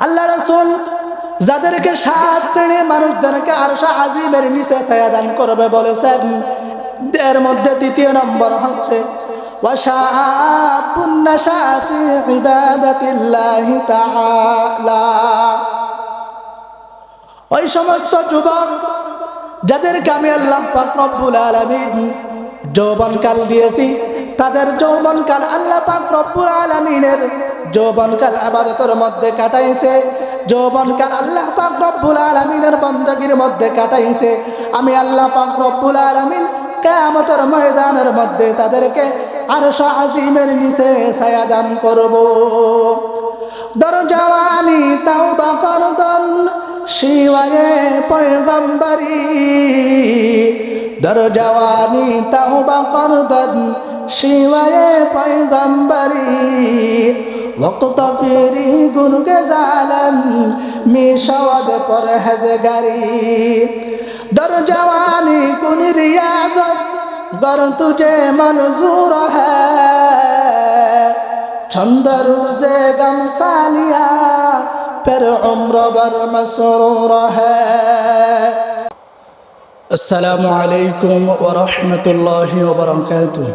আল্লাহ রাসূল যাদেরকে 7 শ্রেণীর মানুষদেরকে আরশ আজিমের নিচে ছায়া দান করবে বলেছেন, এর মধ্যে দ্বিতীয় নম্বর হচ্ছে ওয়াশাবুন নাশা ফি ইবাদাতিল্লাহি তাআলা। ওই সমস্ত যুবক যাদেরকে আমি আল্লাহ পাক রব্বুল আলামিন যৌবনকাল দিয়েছি, তাদের যৌবনকাল আল্লাহ পাক রব্বুল আলামিনের যৌবনকাল ইবাদতের মধ্যে কাটাইছে, যৌবনকাল আল্লাহ পাক রব্বুল আলামিনের বندگির মধ্যে কাটাইছে। আমি আল্লাহ পাক রব্বুল আলামিন কিয়ামতের ময়দানের মধ্যে তাদেরকে আরশ আজিমের নিচে ছায়া দান করব। দরজাওয়ানি তাওবা করদন শিওয়ায়ে পয়গম্বরি, দরজাওয়ানি তাওবা করদন শিওয়ায়ে পয়গম্বরি, वक्त फेरी गुनगे जालम मिशावद परहेज़गारी। दर जवानी कुन रियाज़त गर तुझे मंजूर है, चंद रोज़े गम सालिया फिर उम्र भर मसरूर है। अस्सलामु अलैकुम व रहमतुल्लाहि व बरकातुहू।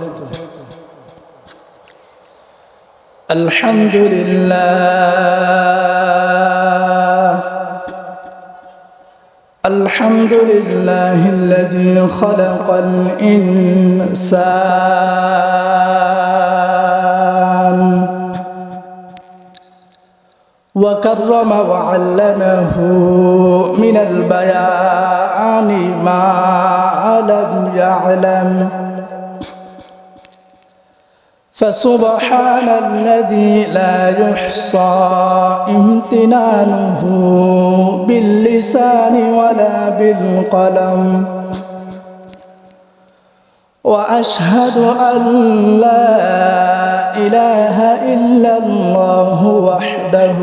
अल्हम्दुलिल्लाहिल्लज़ी खलक़ल इंसान व कर्रम व अल्लमहु मिनल बयानि मा लम यअलम। فسبحان الذي لا يحصى امتنانه باللسان ولا بالقلم، وأشهد أن لا إله إلا الله وحده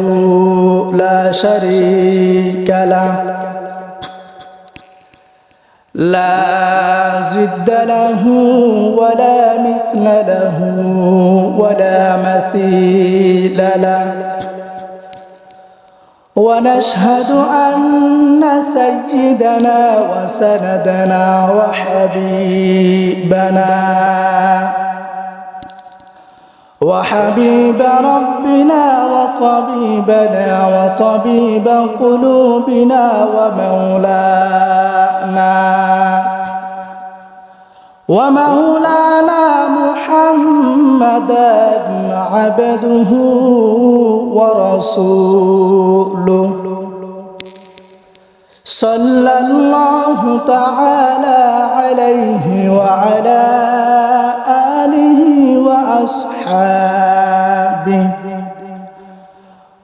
لا شريك له، لا ضد له ولا مثل له ولا مثيل له، ونشهد أن سيدنا وسندنا وحبيب ربنا وطبيبنا وطبيب قلوبنا ومولانا محمدا عبده ورسوله، صلى الله تعالى عليه وعلى آله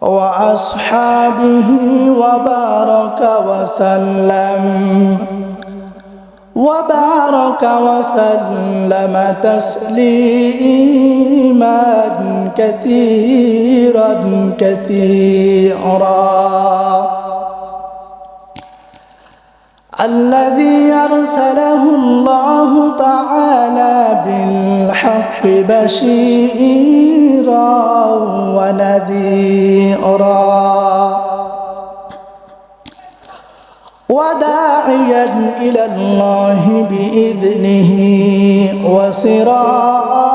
وأصحابه وبارك وسلم تسليما كثيرا الذي أرسله الله تعالى بالحق بشيرا ونذيرا وداعيا إلى الله بإذنه وسراجا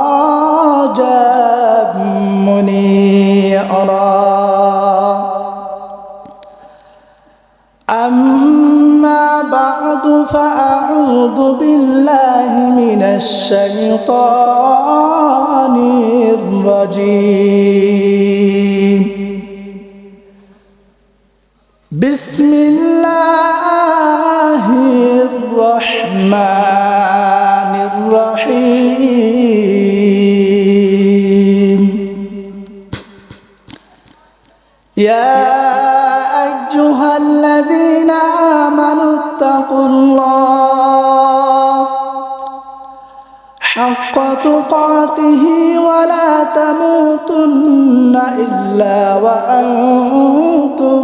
منيرا. أما بعد فأعوذ بالله من الشيطان الرجيم. بسم الله الرحمن الرحيم. يا أيها الذين آمنوا اتقوا الله حق تقاته ولا تموتن إلا وأنتم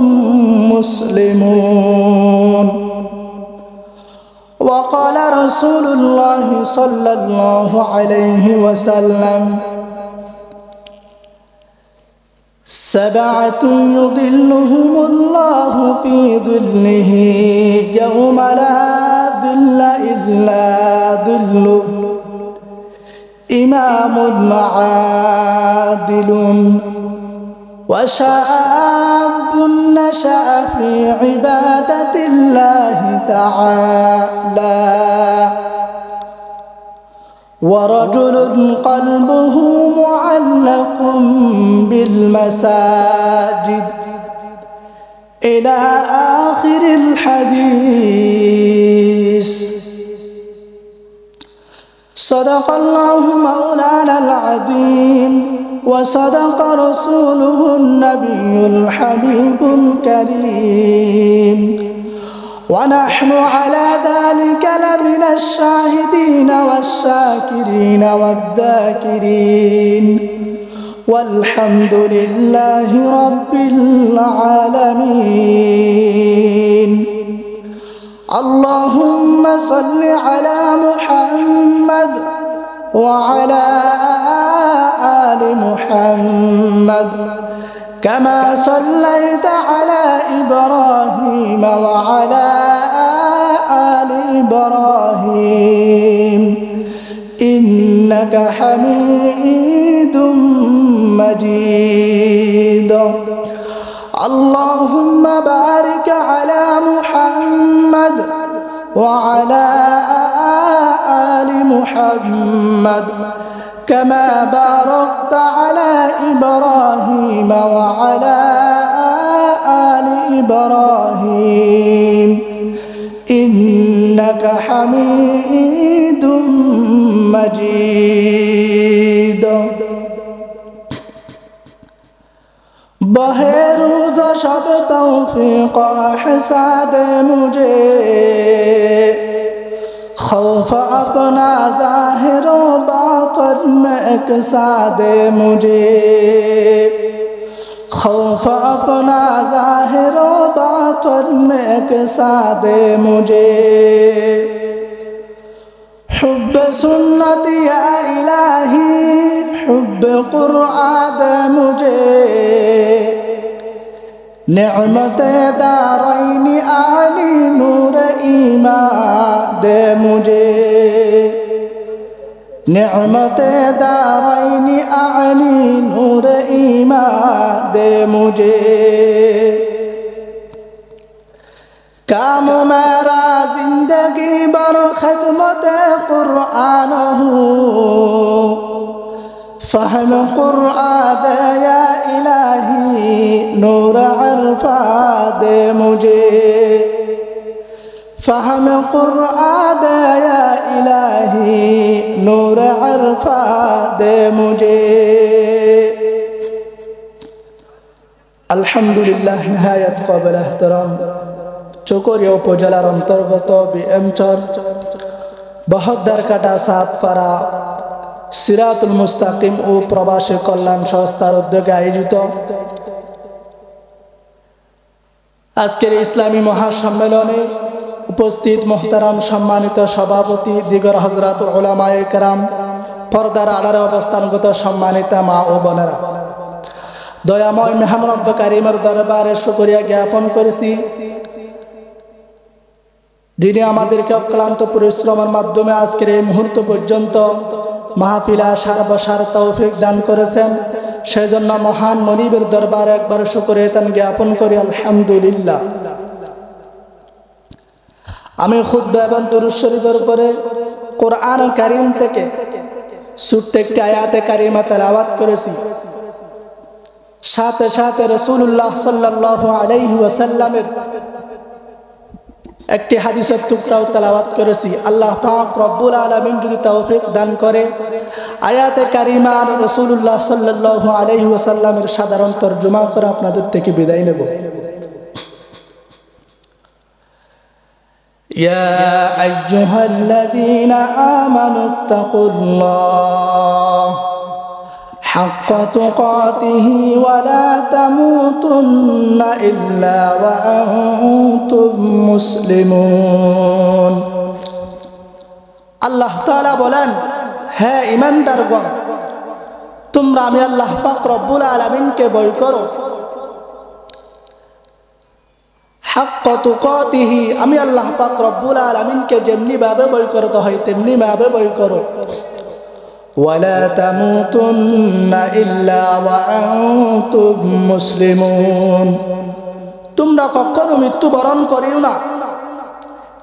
مسلمون. وقال رسول الله صلى الله عليه وسلم: سبعة يظلهم الله في ظله يوم لا ظل إلا ظله إمام عادل وشاب نشأ في عبادة الله تعالى ورجل قلبه معلق بالمساجد إلى آخر الحديث. صدق الله مولانا العظيم وصدق رسوله النبي الحبيب الكريم ونحن على ذلك لمن الشاهدين والشاكرين والذاكرين والحمد لله رب العالمين. اللهم صل على محمد وعلى آل محمد كما صليت على إبراهيم وعلى آل إبراهيم إنك حميد مجيد. اللهم بارك على محمد وعلى آل محمد كما باركت على إبراهيم وعلى آل إبراهيم إنك حميد مجيد. بہے روز شب توفیق احساد مجھے خوف اپنا ظاہر و باطن میں اکسا دے مجھے خوف اپنا ظاہر و باطن میں اکسا دے مجھے حب سنت یا الہی حب قرآن دے مجھے نعمت دارین اعلی نور ایمان دے مجھے نعمت دارین اعلی نور ایمان دے مجھے کام میرا زندگی بر خدمت قرآن ہوں فہم قرآن دے یا الہی نور عرفا دے مجھے فہم قرآن دے یا الہی نور عرفا دے مجھے. الحمدللہ نہایت قابل احترام চকরিয়া উপজেলার অন্তর্গত বিএমচর বহদ্দার কাটা সাতপাড়া সিরাতুল মুস্তাকিম ও প্রবাসী কল্যাণ সংস্থার উদ্যোগে আয়োজিত আজকের ইসলামী মহাসম্মেলনে উপস্থিত মোহতারাম সম্মানিত সভাপতি দিগর হযরত উলামায়ে কেরাম পর্দার আড়ালে অবস্থানগত সম্মানিত মা ও বোনেরা দয়াময় মেহমান রব্ব কারীমের দরবারে শুকরিয়া জ্ঞাপন করেছি যিনি আমাদেরকে অক্লান্ত পরিশ্রমের মাধ্যমে আজকের এই মুহূর্ত পর্যন্ত মাহফিলে আসার বসার তৌফিক দান করেছেন সেজন্য মহান মনিবের দরবারে একবার শুকরিয়া জ্ঞাপন করি আলহামদুলিল্লাহ। আমি খুতবা এবং দুরূদ শরীফের উপরে কোরআন কারীম থেকে ছোট্ট একটি আয়াতে কারিমা তেলাওয়াত করেছি সাথে সাথে রাসূলুল্লাহ সাল্লাল্লাহু আলাইহি ওয়াসাল্লামের একটি হাদিসের টুকরাও তেলাওয়াত করেছি। আল্লাহ পাক রব্বুল আলামিন যদি তৌফিক দান করে আয়াতে কারিমা আর রাসূলুল্লাহ সাল্লাল্লাহু আলাইহি ওয়াসাল্লামের সাধারণ তরজমা করে আপনাদের থেকে বিদায় নেব। ইয়া আইয়ুহাল্লাযীনা আমানুত্তাকুল্লাহ حق تقاته ولا تموتن إلا وأنتم مسلمون. আল্লাহ তাআলা বলেন হে ঈমানদারগণ তোমরা আমি আল্লাহ পাক রব্বুল আলামিনকে ভয় করো, হাক্কা তুকাতিহি, আমি আল্লাহ পাক রব্বুল আলামিনকে যেমনি ভাবে ভয় করতে হয় তেমনি ভাবে ভয় করো। ওয়ালা তামুতুন্না ইল্লা ওয়া আনতুম মুসলিমুন, তোমরা কখনো মৃত্যুবরণ করিও না,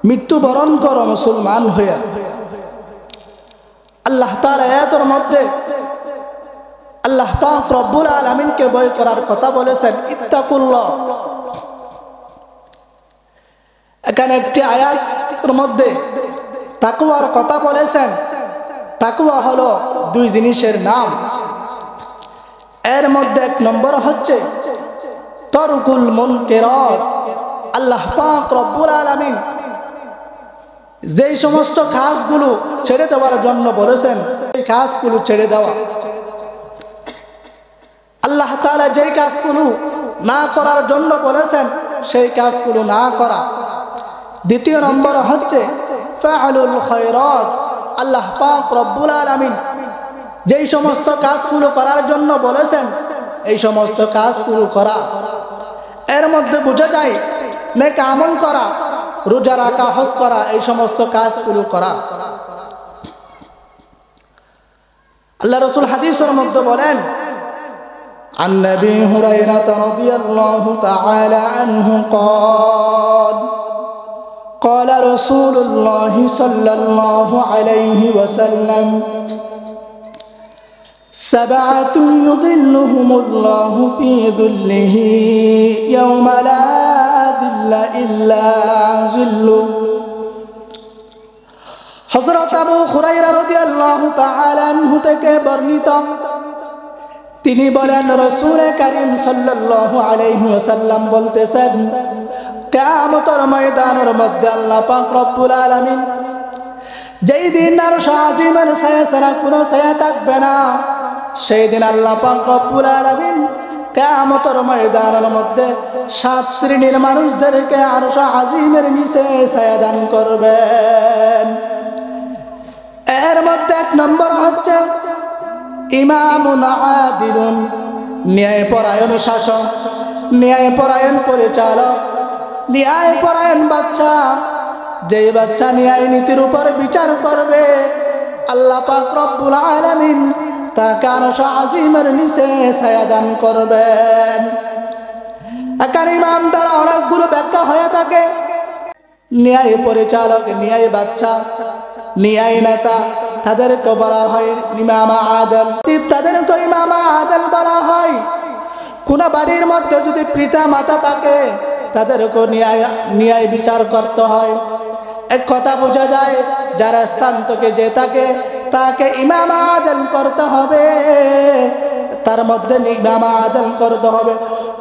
মৃত্যুবরণ করো মুসলমান হইয়া। আল্লাহ তাআলা আয়াতের মধ্যে আল্লাহ পাক রব্বুল আলামিনকে ভয় করার কথা বলেছেন, ইত্তাকুল্লাহ। এখানে একটি আয়াতের মধ্যে তাকওয়ার কথা বলেছেন। তাকওয়া হলো দুই জিনিসের নাম। এর মধ্যে এক নম্বর হচ্ছে তরকুল মুনকারাত। আল্লাহ পাক রব্বুল আলামিন যেই সমস্ত কাজগুলো ছেড়ে দেওয়ার জন্য বলেছেন সেই কাজগুলো ছেড়ে দেওয়া। আল্লাহ তাআলা যেই কাজগুলো না করার জন্য বলেছেন সেই কাজগুলো না করা। দ্বিতীয় নম্বর হচ্ছে ফাআলুল খায়রাত। আল্লাহ পাক রব্বুল আলামিন যেই সমস্ত কাজগুলো করার জন্য বলেছেন এই সমস্ত কাজগুলো করা। এর মধ্যে বোঝা যায় নেক আমল করা, রোজা রাখা, হজ করা, এই সমস্ত কাজগুলো করা। আল্লাহ রাসূল হাদিসের মধ্যে বলেন, عن أبي هريرة رضي الله تعالى عنه قال قال رسول الله صلى الله عليه وسلم سبعة يظلهم الله في ظله يوم لا ظل إلا ظله। হযরত আবু হুরায়রা রাদিয়াল্লাহু তাআলা আনহু থেকে বর্ণিত, তিনি বলেন রাসূল কারীম সাল্লাল্লাহু আলাইহি ওয়াসাল্লাম বলতেছেন, কিয়ামতের ময়দানের মধ্যে আল্লাহ পাক রব্বুল আলামিন যেই দিন আরশ আজিমের ছায়া ছাড়া কোনো ছায়া থাকবে না, সেই দিন আল্লাহ পাক রব্বুল আলামিন কিয়ামতের ময়দানের মধ্যে 7 শ্রেণীর মানুষদেরকে আরশ আজিমের নিচে ছায়া দান করবেন। এর মধ্যে এক নম্বর হচ্ছে ইমামুন আদিলুন, ন্যায়পরায়ণ শাসক, ন্যায়পরায়ণ পরিচালক, ন্যায়পরায়ণ বাদশা। যেই বাদশা ন্যায় নীতির উপর বিচার করবে আল্লাহ পাক রব্বুল আলামিন তাকে আরশ আজিমের নিচে ছায়া দান করবেন। এখানে ইমাম দ্বারা অনেকগুলো ব্যাখ্যা হয়ে থাকে। ন্যায় পরিচালক, ন্যায় বাদশা, ন্যায় নেতা, তাদেরকে বলা হয় ইমামা আদল। তাদেরকে ইমামা আদল বলা হয়। কোন বাড়ির মধ্যে যদি পিতা মাতা থাকে তাদেরকে ন্যায় বিচার করতে হয়। এক কথা বোঝা যায় যারা স্থান থেকে যে থাকে তাকে ইমামা আদল করতে হবে, তার মধ্যে ইমামা আদল করতে হবে।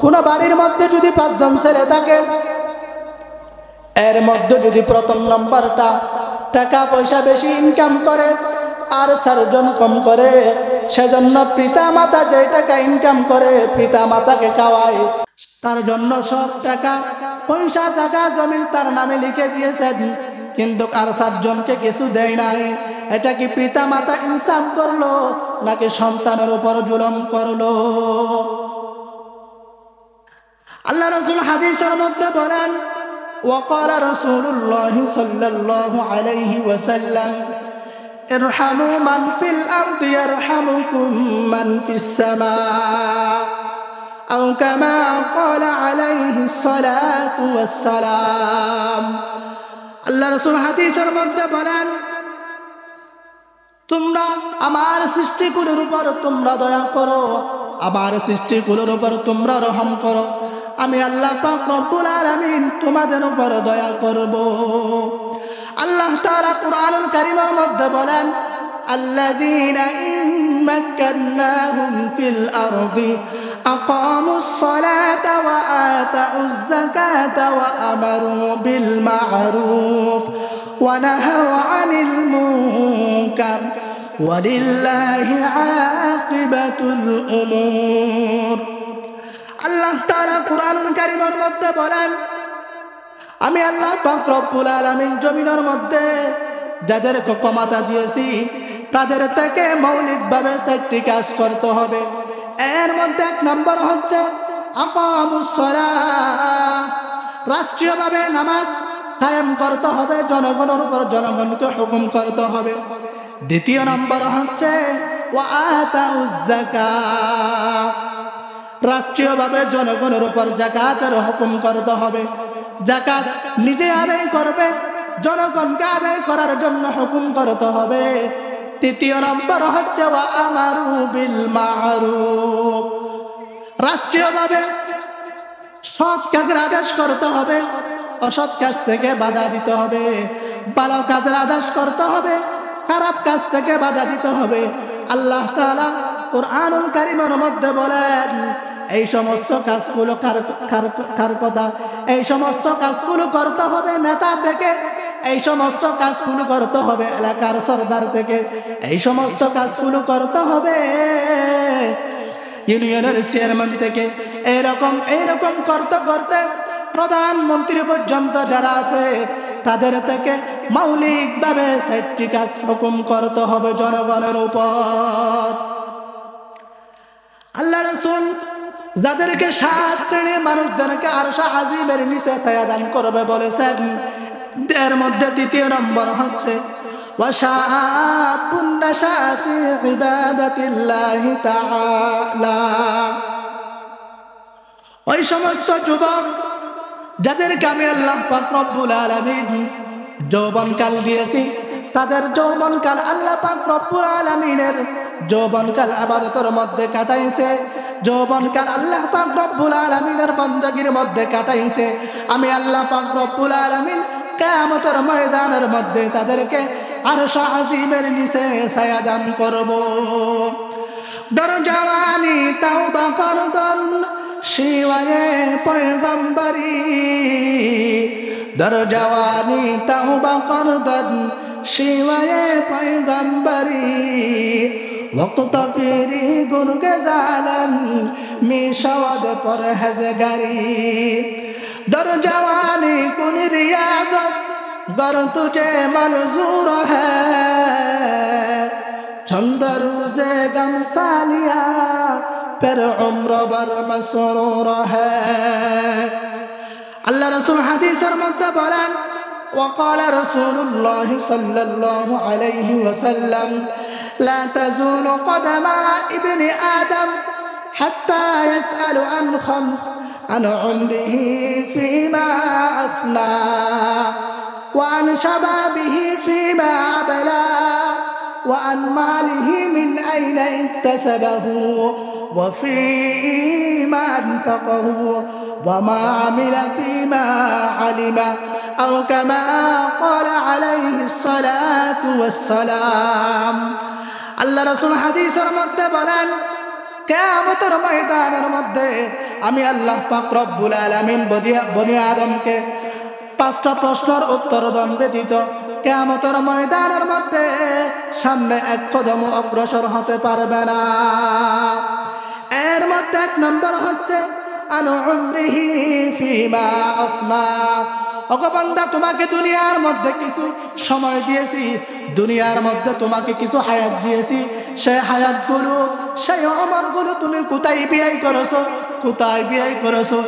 কোন বাড়ির মধ্যে যদি 5 জন ছেলে থাকে, এর মধ্যে যদি প্রথম নম্বরটা টাকা পয়সা বেশি ইনকাম করে আর 4 জন কম করে, সেজন্য পিতা মাতা যে টাকা ইনকাম করে পিতা মাতাকে খাওয়ায়, তার জন্য সব টাকা পয়সা জায়গা জমিন তার নামে লিখে দিয়েছেন, কিন্তু আর 4 জনকে কিছু দেয় নাই। এটা কি পিতা মাতা ইনসাফ করলো নাকি সন্তানের উপর জুলুম করলো? আল্লাহ রাসূল হাদিসের মধ্যে বলেন, وقال رسول الله صلى الله عليه وسلم ارحموا من في الأرض يرحمكم من في السماء أو كما قال عليه الصلاة والسلام। আল্লাহ রাসূল হাদিসের মধ্যে বলেন, তোমরা আমার সৃষ্টিকুলের উপর তোমরা দয়া করো, আমার সৃষ্টিকুলের উপর তোমরা রহম করো, আমি আল্লাহ পাক রব্বুল আলামিন তোমাদের উপর দয়া করব। আল্লাহ তাআলা কুরআনুল কারীমের মধ্যে বলেন, আল্লাযীনা ইম্মাক্কান্নাহুম ফিল আরদি আকামুস সালাতা ওয়া আতাউজ যাকাতা ওয়া আমারু বিল মা'রুফ ওয়া নাহাউ আনিল মুনকার ওয়ালিল্লাহি আকিবাতুল উমুর। আল্লাহ তাআলা কুরআনুল কারীমের মধ্যে বলেন, আমি আল্লাহ পাক রব্বুল আলামিন জমিনের মধ্যে যাদেরকে ক্ষমতা দিয়েছি তাদের থেকে মৌলিকভাবে 4টি কাজ করতে হবে। এর মধ্যে 1 নম্বর হচ্ছে আকামুস সালাহ, রাষ্ট্রীয়ভাবে নামাজ কায়েম করতে হবে, জনগণের উপর জনগণকে হুকুম করতে হবে। 2 নম্বর হচ্ছে ওয়া আতাউজ যাকাত, রাষ্ট্রীয়ভাবে জনগণের উপর যাকাতের হুকুম করতে হবে। যাকাত নিজে আদায় করবে, জনগণকে আদায় করার জন্য হুকুম করতে হবে। 3 নম্বর হচ্ছে ওয়া আমারু বিল মা'রুফ, রাষ্ট্রীয়ভাবে সৎ কাজের আদেশ করতে হবে, অসৎ কাজ থেকে বাধা দিতে হবে। ভালো কাজের আদেশ করতে হবে, খারাপ কাজ থেকে বাধা দিতে হবে। আল্লাহ তাআলা কুরআনুল কারীমের মধ্যে বলেন এই সমস্ত কাজগুলো কার কথা, এই সমস্ত কাজগুলো করতে হবে নেতা থেকে, এই সমস্ত কাজগুলো করতে হবে এলাকার সরদার থেকে, এই সমস্ত কাজগুলো করতে হবে ইউনিয়নের চেয়ারম্যান থেকে। এইরকম করতে করতে প্রধানমন্ত্রী পর্যন্ত যারা আছে তাদের থেকে মৌলিকভাবে 4টি কাজ হুকুম করতে হবে জনগণের উপর। আল্লাহ রাসূল যাদেরকে 7 শ্রেণীর মানুষদেরকে আরশে আজিমের নিচে ছায়া দান করবে বলেছেন, এর মধ্যে 2 নম্বর হচ্ছে ওয়াশাবুন নাশা ফি ইবাদাতিল্লাহি তাআলা, ওই সমস্ত যুবক যাদেরকে আমি আল্লাহ পাক রব্বুল আলামিন যৌবনকাল দিয়েছি, তাদের যৌবনকাল আল্লাহ পাক রব্বুল আলামিনের যৌবনকাল ইবাদতের মধ্যে কাটাইছে, যৌবনকাল আল্লাহ পাক রব্বুল আলামিনের বندگির মধ্যে কাটাইছে। আমি আল্লাহ পাক রব্বুল আলামিন কিয়ামতের ময়দানের মধ্যে তাদেরকে আরশে আজিমের নিচে ছায়া দান করব। দরজাওয়ানি তাওবা করদন শিওয়ায়ে পয়গম্বরি, দরজাওয়ানি তাওবা করদন শিওয়ায়ে পয়গম্বরি, वक्त फिरी गुनगे जालन मिशवद परहेज़गारी, दर जवानी कुन रियाज़त गर तुझे मंजूर है, चंद रोज़े गम सालिया फिर उम्र भर मसरूर है। अल्लाह रसूल हदीसर मध्य बोलेन وقال رسول الله صلى الله عليه وسلم لا تزول قدم ابن آدم حتى يسأل عن 5 عن عمره فيما أفنى وعن شبابه فيما أبلى وعن ماله من أين اكتسبه وفيما أنفقه وما عمل فيما علم أو كما قال عليه الصلاة والسلام। আল্লাহ রাসূল হাদিসের মধ্যে বলেন কিয়ামতের ময়দানের মধ্যে আমি আল্লাহ পাক রব্বুল আলামিন বনি আদমকে 5টা প্রশ্নের উত্তর দান ব্যতীত কিয়ামতের ময়দানের মধ্যে সামনে 1 কদম অগ্রসর হতে পারবে না। এর মধ্যে 1 নম্বর হচ্ছে আনু উমরিহি ফিমা আফনা, ওগো বান্দা তোমাকে দুনিয়ার মধ্যে কিছু সময় দিয়েছি, দুনিয়ার মধ্যে তোমাকে কিছু হায়াত দিয়েছি, সেই হায়াতগুলো সেই অমরগুলো তুমি কোথায় ব্যয় করেছো, কোথায় ব্যয় করেছো,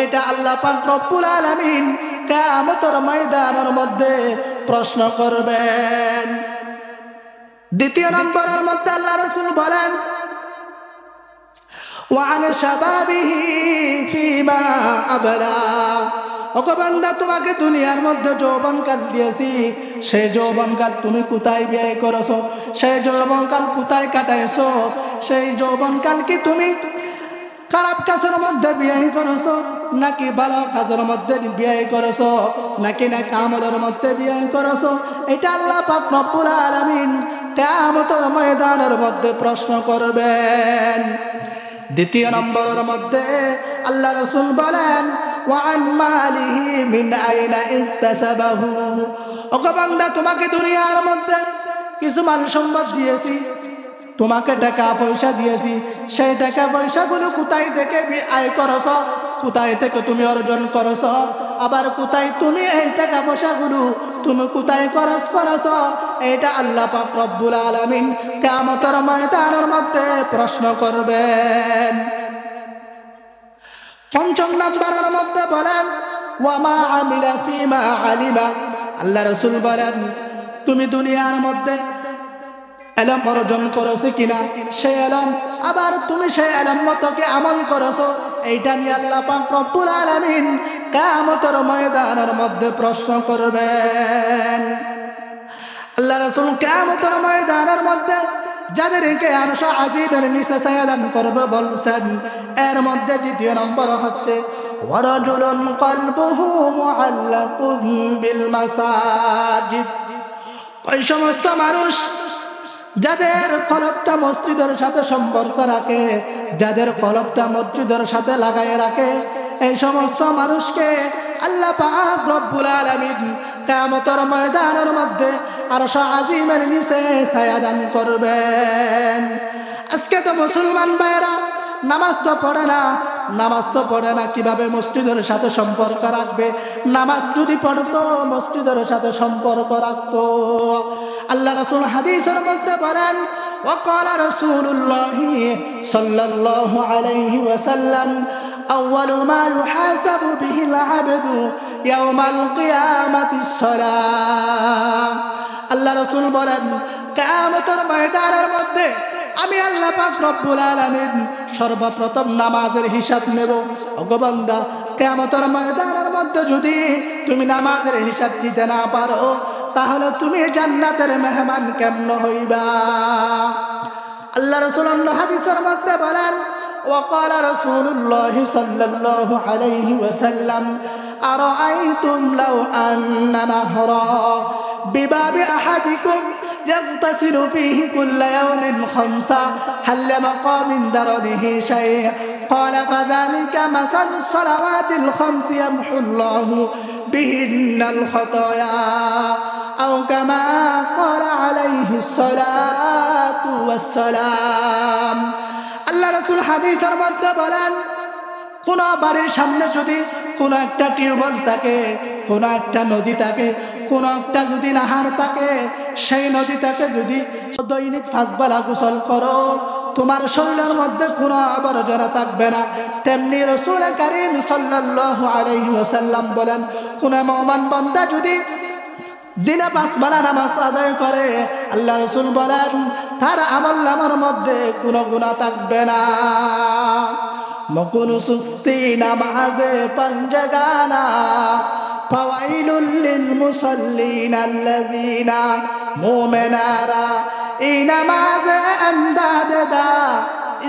এটা আল্লাহ পাক রব্বুল আলামিন কিয়ামতের ময়দানের মধ্যে প্রশ্ন করবেন। 2 নম্বরের মধ্যে আল্লাহ রাসূল বলেন ওয়ান শাবাবিহি ফিমা আবলা, ওগো বান্দা তোমাকে দুনিয়ার মধ্যে যৌবনকাল দিয়েছি, সেই যৌবনকাল তুমি কোথায় ব্যয় করেছো, সেই যৌবনকাল কোথায় কাটাইছো, সেই যৌবনকাল কি তুমি খারাপ কাজের মধ্যে ব্যয় করেছো নাকি ভালো কাজের মধ্যে ব্যয় করেছো নাকি না আমলের মধ্যে ব্যয় করেছো, এটা আল্লাহ পাক রব্বুল আলামিন কিয়ামতের ময়দানের মধ্যে প্রশ্ন করবেন। 2 নম্বরের মধ্যে আল্লাহ রাসূল বলেন ওয়ান মালিহি মিন আইনা ইকতাসাবাহু, ওগো বান্দা তোমাকে দুনিয়ার মধ্যে কিছু মাল সম্পদ দিয়েছি, তোমাকে টাকা পয়সা দিয়েছি, সেই টাকা পয়সাগুলো কোথায় থেকে আয় করেছো, কোথায় থেকে তুমি অর্জন করেছো, আবার কোথায় তুমি এই টাকা পয়সাগুলো তুমি কোথায় খরচ করেছো, এটা আল্লাহ পাক রব্বুল আলামিন কিয়ামতের ময়দানের মধ্যে প্রশ্ন করবেন। পঞ্চম নম্বরের মধ্যে বলেন ওয়ামা আমিলা ফিমা আলিমা, আল্লাহ রাসূল বলেন তুমি দুনিয়ার মধ্যে ইলম অর্জন করেছো কিনা, সেই ইলম আবার তুমি সেই ইলম মতো কি আমল করেছো, এইটা নিয়ে আল্লাহ পাক রব্বুল আলামিন কিয়ামতের ময়দানের মধ্যে প্রশ্ন করবেন। আল্লাহ রাসূল কিয়ামতের ময়দানের মধ্যে যাদেরকে আরশ আজিমের নিচে ছায়াদান করবে বলছেন, এর মধ্যে দ্বিতীয় নম্বর হচ্ছে ওয়ারাজুলুন কলবুহু মুআল্লাকুন বিল মাসাজিদ। ওই সমস্ত মানুষ যাদের কলবটা মসজিদের সাথে সম্পর্ক রাখে, যাদের কলবটা মসজিদের সাথে লাগায় রাখে, এই সমস্ত মানুষকে আল্লাহ পাক রব্বুল আলামিন কিয়ামতের ময়দানের মধ্যে আরশ আজিমের নিচে ছায়া দান করবেন। আজকে তো মুসলমান ভাইরা নামাজ তো পড়ে না, কিভাবে মসজিদের সাথে সম্পর্ক রাখবে? নামাজ যদি পড়তো মসজিদের সাথে সম্পর্ক রাখতো। আল্লাহ রাসূল হাদিসের মধ্যে বলেন وقال رسول الله صلى الله عليه وسلم أول ما يحاسب به العبد يوم القيامة الصلاة। আল্লাহ রাসূল বলেন কিয়ামতের ময়দানের মধ্যে আমি আল্লাহ পাক রব্বুল আলামিন সর্বপ্রথম নামাজের হিসাব নেব। ওগো বান্দা, কিয়ামতের ময়দানের মধ্যে যদি তুমি নামাজের হিসাব দিতে না পারো, তাহলে তুমি জান্নাতের মেহমান কেমন হইবা? আল্লাহ রাসূল অন্য হাদিসের মধ্যে বলেন وقال رسول الله صلى الله عليه وسلم أرأيتم لو أن نهرا بباب أحدكم يغتسل فيه كل يوم 5 هل يبقى من درنه شيء؟ قال فذلك مثل الصلوات ال5 يمحو الله بهن الخطايا أو كما قال عليه الصلاة والسلام। আল্লাহ রাসূল হাদিসের মধ্যে বলেন কোন বাড়ির সামনে যদি কোন একটা টিউবওয়েল থাকে, কোন একটা নদী থাকে, কোন একটা যদি নাহার থাকে, সেই নদীটাকে যদি দৈনিক 5 বেলা গোসল করো, তোমার শরীরের মধ্যে কোনো আবর্জনা থাকবে না। তেমনি রাসূল কারীম সাল্লাল্লাহু আলাইহি ওয়াসাল্লাম বলেন কোন মুমিন বান্দা যদি দিনে 5 বেলা নামাজ আদায় করে, আল্লাহ রাসূল বলেন তার আমলনামার মধ্যে কোনো গুনাহ থাকবে না। মকুন সুস্তি নামাজে পঞ্জগানা ফাওয়াইলুল লিল মুসাল্লিন আল্লাযিনা মুমিনারা এই নামাজে আমদাদা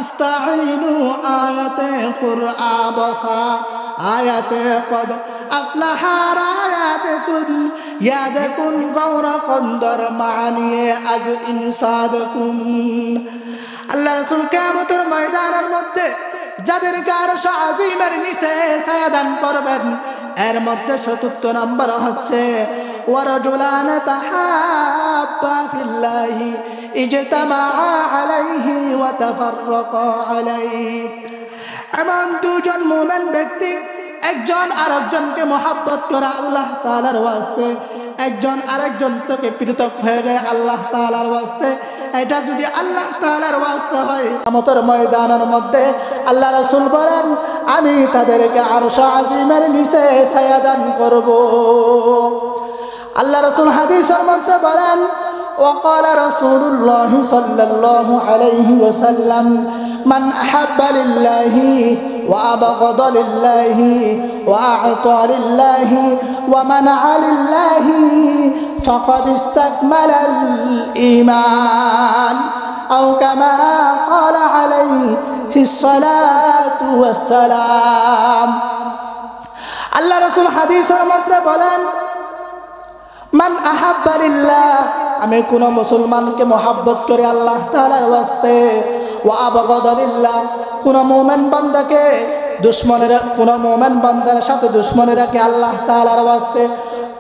ইস্তাঈনু আয়াতে কুরআন বখা আয়াতে কদ আফলাহা রায়াতুন ইয়াদকুন গৌরা কন্দর মানিয়ে আজ ইনসাদকুন। আল্লাহ রাসূল কিয়ামতের ময়দানের মধ্যে যাদেরকে আরশ আজিমের নিচে ছায়া দান করবেন, এর মধ্যে ৭৪ নম্বর হচ্ছে ওয়ারাজুলান তাহাব্বা ফিল্লাহি ইজতামা আলাইহি ওয়া তাফাররাকা আলাইহি। এমন দুজন মুমিন ব্যক্তি একজন আরেকজনকে মহব্বত করে আল্লাহ তাআলার ওয়াস্তে, একজন আরেকজন থেকে পৃথক হয়ে যায় আল্লাহ তাআলার ওয়াস্তে। এটা যদি আল্লাহ তাআলার ওয়াস্তে হয়, কিয়ামতের ময়দানের মধ্যে আল্লাহ রাসূল বলেন আমি তাদেরকে আরশ আজিমের নিচে ছায়া দান করব। আল্লাহ রাসূল হাদিসের মধ্যে বলেন وقال رسول الله صلى الله عليه وسلم من أحب لله وأبغض لله وأعطى لله ومنع لله فقد استكمل الإيمان أو كما قال عليه الصلاة والسلام। আল্লাহ রাসূল হাদিসের মধ্যে বলেন মান আহাব্বা লিল্লাহ, আমি কোন মুসলমানকে মহব্বত করি আল্লাহ তাআলার ওয়াস্তে, ওয়া আবগাদা লিল্লাহ, কোন মুমিন বান্দাকে কোন মুমিন বান্দার সাথে দুশমনী রাখে আল্লাহ তাআলার ওয়াস্তে,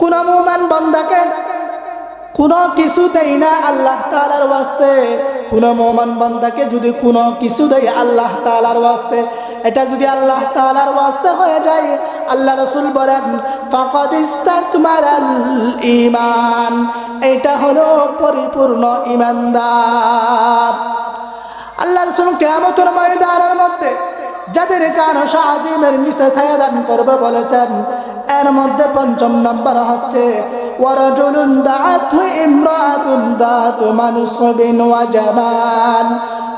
কোন মুমিন বান্দাকে কোনো কিছু দেই না আল্লাহ তাআলার ওয়াস্তে, কোন মুমিন বান্দাকে যদি কোনো কিছু দেই আল্লাহ তাআলার ওয়াস্তে, এটা যদি আল্লাহ তাআলার ওয়াস্তে হয়ে যায়, আল্লাহ রাসূল বলেন ফাকাদ ইস্তাকমালাল ঈমান, এটা হলো পরিপূর্ণ ঈমানদার। আল্লাহ রাসূল কিয়ামতের ময়দানের মধ্যে যাদের কারশ আজিমের নিচে ছায়া দান করবে বলেছেন, এর মধ্যে ৫ম নাম্বার হচ্ছে ওয়ারাজুলুন দাআতহু ইমরাআতুন দাতু মানসবিন ওয়া জামাল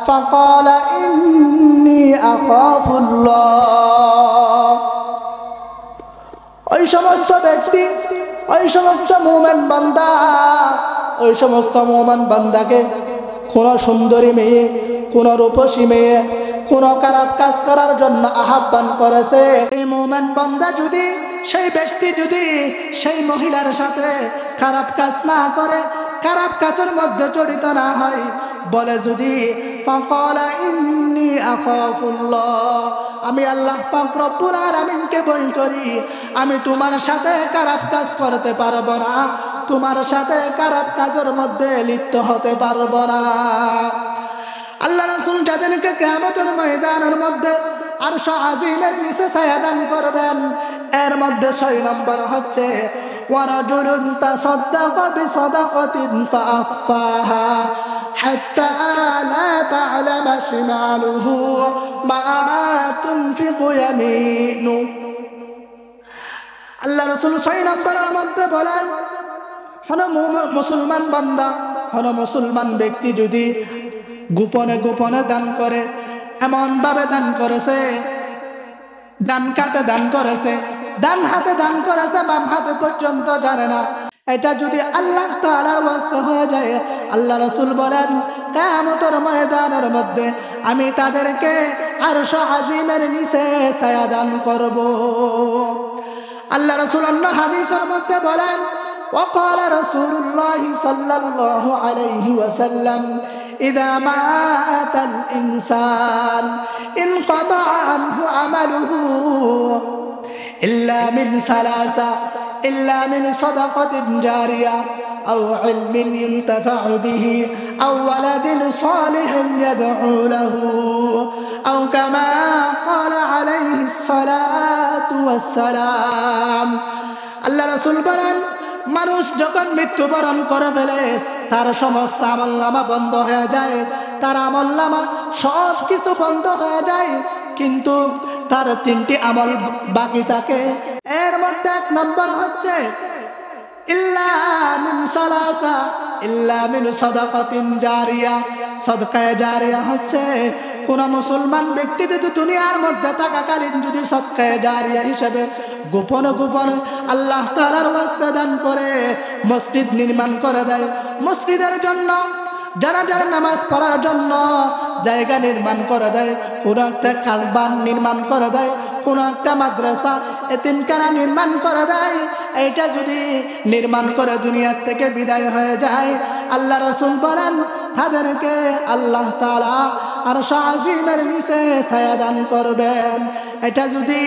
ফাকালা ইন্নী আখাফুল্লাহ। ওই সমস্ত ব্যক্তি, ওই সমস্ত মুমিন বান্দা, ওই সমস্ত মুমিন বান্দাকে কোন সুন্দরী মেয়ে, কোন রূপসী মেয়ে, কোন খারাপ কাজ করার জন্য আহ্বান করেছে, এই মুমিন বান্দা যদি, সেই ব্যক্তি যদি সেই মহিলার সাথে খারাপ কাজ না করে, খারাপ কাজের মধ্যে জড়িত না হয়, বলে যদি ফাকালা ইন্নী আখাফুল্লাহ, আমি আল্লাহ পাক রব্বুল আলামিনকে ভয় করি, আমি তোমার সাথে খারাপ কাজ করতে পারবো না, তোমার সাথে খারাপ কাজের মধ্যে লিপ্ত হতে পারবো না। আল্লাহ রাসূল যাদেরকে কিয়ামতের ময়দানের মধ্যে আরশ আজিমের নিচে ছায়া দান করবেন, এর মধ্যে ৬ নম্বর হচ্ছে ওয়ারাজুলুন তাসাদ্দাকা বিসাদাকাতিন ফাআফাহা হাত্তা লা তা'লামা শিমালুহু মা তুনফিকু ইয়ামিনু। আল্লাহ রাসূল ৬ নম্বরের মধ্যে বলেন, হন মুসলমান বান্দা, হন মুসলমান ব্যক্তি যদি গোপনে গোপনে দান করে, এমন ভাবে দান করেছে, ডান কাতে দান করেছে, ডান হাতে দান করেছে, বাম হাতে পর্যন্ত জানে না, এটা যদি আল্লাহ তাআলার ওয়াস্তে হয়ে যায়, আল্লাহ রাসূল বলেন কিয়ামতের ময়দানের মধ্যে আমি তাদেরকে আরশ আজিমের নিচে ছায়া দান করব। আল্লাহ রাসূল অন্য হাদিসের মধ্যে বলেন وقال رسول الله صلى الله عليه وسلم إذا مات الإنسان انقطع عنه عمله إلا من ثلاثة، إلا من صدقة جارية أو علم ينتفع به أو ولد صالح يدعو له أو كما قال عليه الصلاة والسلام। আল্লাহ রাসূল বলেন, মানুষ যখন মৃত্যুবরণ করে ফেলে, তার সমস্ত আমলনামা বন্ধ হয়ে যায়, তার আমলনামা সব কিছু বন্ধ হয়ে যায়, কিন্তু তার 3টি আমল বাকি থাকে। এর মধ্যে 1 নম্বর হচ্ছে ইল্লা মিন সালাসা, ইল্লা মিন সাদাকাতিন জারিয়া। সাদকায়ে জারিয়া হচ্ছে কোন মুসলমান ব্যক্তি যদি দুনিয়ার মধ্যে থাকাকালীন যদি সাদকায়ে জারিয়া হিসেবে গোপনে গোপনে আল্লাহ তাআলার ওয়াস্তে দান করে মসজিদ নির্মাণ করে দেয়, মসজিদের জন্য জানাজার নামাজ পড়ার জন্য জায়গা নির্মাণ করে দেয়, কোন একটা কারবান নির্মাণ করে দেয়, কোন একটা মাদ্রাসা এতিমখানা নির্মাণ করে দেয়, এইটা যদি নির্মাণ করে দুনিয়ার থেকে বিদায় হয়ে যায়, আল্লাহ রাসূল বলেন তাদেরকে আল্লাহ তাআলা আরশ আজিমের নিচে ছায়া দান করবেন। এটা যদি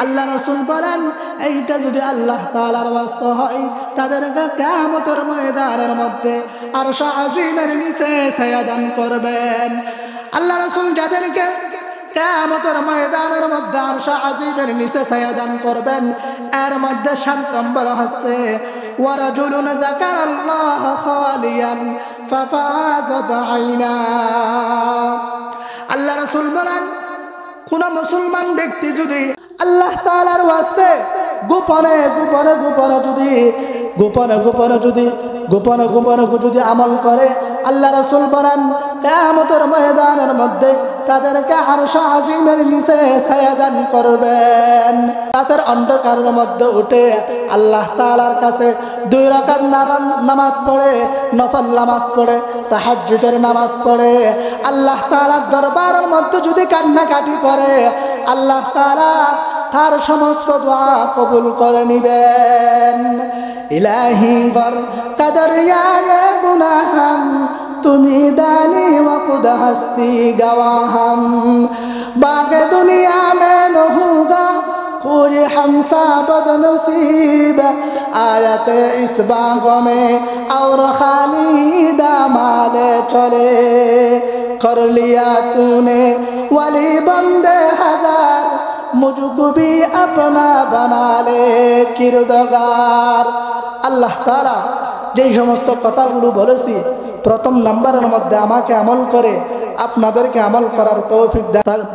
আল্লাহ রাসূল বলেন, এইটা যদি আল্লাহ তাআলার ওয়াস্তে হয়, তাদেরকে কিয়ামতের ময়দানের মধ্যে আরশ আজিমের নিচে ছায়া দান করবেন। আল্লাহ রাসূল যাদেরকে কিয়ামতের ময়দানের মধ্যে আরশ আজিমের নিচে ছায়া দান করবেন, এর মধ্যে 7 নম্বর হচ্ছে ওয়ারাজুলুন যাকারাল্লাহ খালিয়ান ফাফাযাত আইনা। আল্লাহ রাসূল বলেন, কোন মুসলমান ব্যক্তি যদি আল্লাহ তাআলার ওয়াস্তে গোপনে গোপনে গোপনে যদি গোপনে গোপনে যদি গোপনে গোপনে যদি আমল করে, আল্লাহ রাসূল বলেন কিয়ামতের ময়দানের মধ্যে তাদেরকে আরশ আজিমের নিচে ছায়া দান করবেন। রাতের অন্ধকারের মধ্যে উঠে আল্লাহ তাআলার কাছে 2 রাকাত নামাজ পড়ে, নফল নামাজ পড়ে, তাহাজ্জুদের নামাজ পড়ে, আল্লাহ তাআলার দরবারের মধ্যে যদি কান্নাকাটি করে, আল্লাহ তাআলা তার সমস্ত দোয়া কবুল করে নিবেন। ইলাহি গর কাদরিয়া গুনাহাম তুমি দানি व खुद हस्ती गवाहम बाग दुनिया में न होगा पूरी हमसा बदनसीब आयत इस बागों में और खालिदा माले चले कर लिया तूने वली बंदे हजार मुझको भी अपना बना ले किरदगार আল্লাহ তাআলা যেই সমস্ত কথাগুলো বলেছি প্রথম নাম্বারের মধ্যে আমাকে আমল করে আপনাদেরকে আমল করার তৌফিক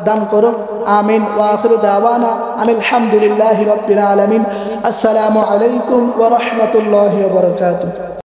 দান করুন আমিন ওয়া আখিরু দাওয়ানা আনিল হামদুলিল্লাহি রাব্বিল আলামিন আসসালামু আলাইকুম ওয়া রাহমাতুল্লাহি ওয়া বারাকাতুহু